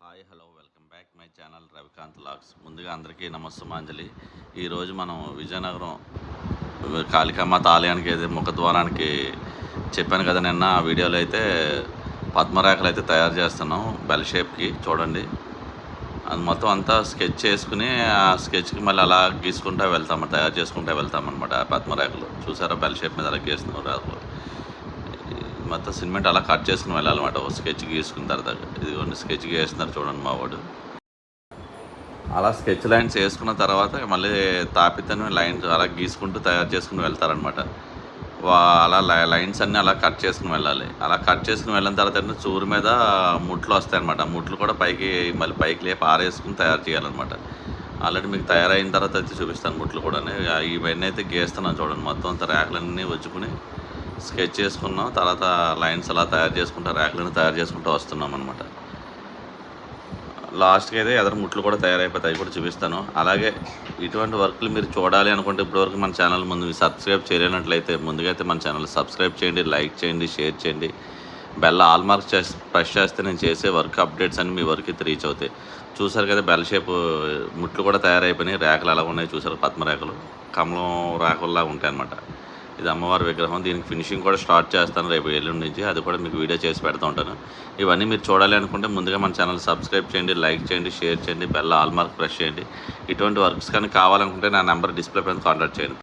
Hi hello welcome back my channel Ravikanth logs. ముందుగా అందరికీ నమస్సుమాంజలి. ఈరోజు మనం విజయనగరం కాళికామాత ఆలయానికి అయితే ముఖద్వారానికి చెప్పాను కదా నిన్న ఆ వీడియోలో అయితే పద్మరేఖలు అయితే తయారు చేస్తున్నాం బెల్ షేప్కి. చూడండి, అది మొత్తం అంతా స్కెచ్ చేసుకుని ఆ స్కెచ్కి మళ్ళీ అలా గీసుకుంటూ వెళ్తాము, తయారు చేసుకుంటూ వెళ్తామన్నమాట. పద్మరేఖలు చూసారా, బెల్ షేప్ మీద అలా గీస్తున్నాం రేఖలు మొత్తం సిమెంట్ అలా కట్ చేసుకుని వెళ్ళాలన్నమాట. స్కెచ్ గీసుకున్న తర్వాత ఇదిగోండి స్కెచ్ గీస్తున్నారు చూడండి మా వాడు. అలా స్కెచ్ లైన్స్ వేసుకున్న తర్వాత మళ్ళీ తాపితను లైన్స్ అలా గీసుకుంటూ తయారు చేసుకుని వెళ్తారనమాట. అలా లైన్స్ అన్నీ అలా కట్ చేసుకుని వెళ్ళాలి. అలా కట్ చేసుకుని వెళ్ళిన తర్వాత చూరు మీద ముట్లు వస్తాయన్నమాట. ముట్లు కూడా పైకి మళ్ళీ పైకి లేపి ఆరేసుకుని తయారు చేయాలన్నమాట. ఆల్రెడీ మీకు తయారైన తర్వాత అయితే చూపిస్తాను ముట్లు కూడా. ఇవన్నీ అయితే గీస్తున్నాను చూడండి. మొత్తం అంతా ర్యాకులన్నీ వచ్చుకుని స్కెచ్ చేసుకున్నాం. తర్వాత లైన్స్ అలా తయారు చేసుకుంటూ ర్యాకులను తయారు చేసుకుంటూ వస్తున్నాం అనమాట. లాస్ట్కి అయితే ఎదరు ముట్లు కూడా తయారైపోతాయి, అవి కూడా చూపిస్తాను. అలాగే ఇటువంటి వర్క్లు మీరు చూడాలి అనుకుంటే ఇప్పటివరకు మన ఛానల్ ముందు సబ్స్క్రైబ్ చేయలేనట్లయితే ముందుగా అయితే మన ఛానల్ సబ్స్క్రైబ్ చేయండి, లైక్ చేయండి, షేర్ చేయండి. బెల్ ఆల్ మార్క్ ప్రెస్ చేస్తే నేను చేసే వర్క్ అప్డేట్స్ అన్ని మీ వరకు అయితే రీచ్ అవుతాయి. చూసారు కదా, బెల్ షేప్ ముట్లు కూడా తయారైపోయినాయి. రేఖలు ఎలా ఉన్నాయి చూసారు, పద్మరేఖలు కమలం రేఖల్లా ఉంటాయి అన్నమాట. ఇది అమ్మవారి విగ్రహం. దీనికి ఫినిషింగ్ కూడా స్టార్ట్ చేస్తాను రేపు ఎల్లుండి నుంచి. అది కూడా మీకు వీడియో చేసి పెడతా ఉంటాను. ఇవన్నీ మీరు చూడాలి అనుకుంటే ముందుగా మన ఛానల్ సబ్స్క్రైబ్ చేయండి, లైక్ చేయండి, షేర్ చేయండి, బెల్ ఆల్ మార్క్ ప్రెస్ చేయండి. ఇటువంటి వర్క్స్ కానీ కావాలనుకుంటే నా నెంబర్ డిస్ప్లే పైన కాంటాక్ట్ చేయండి.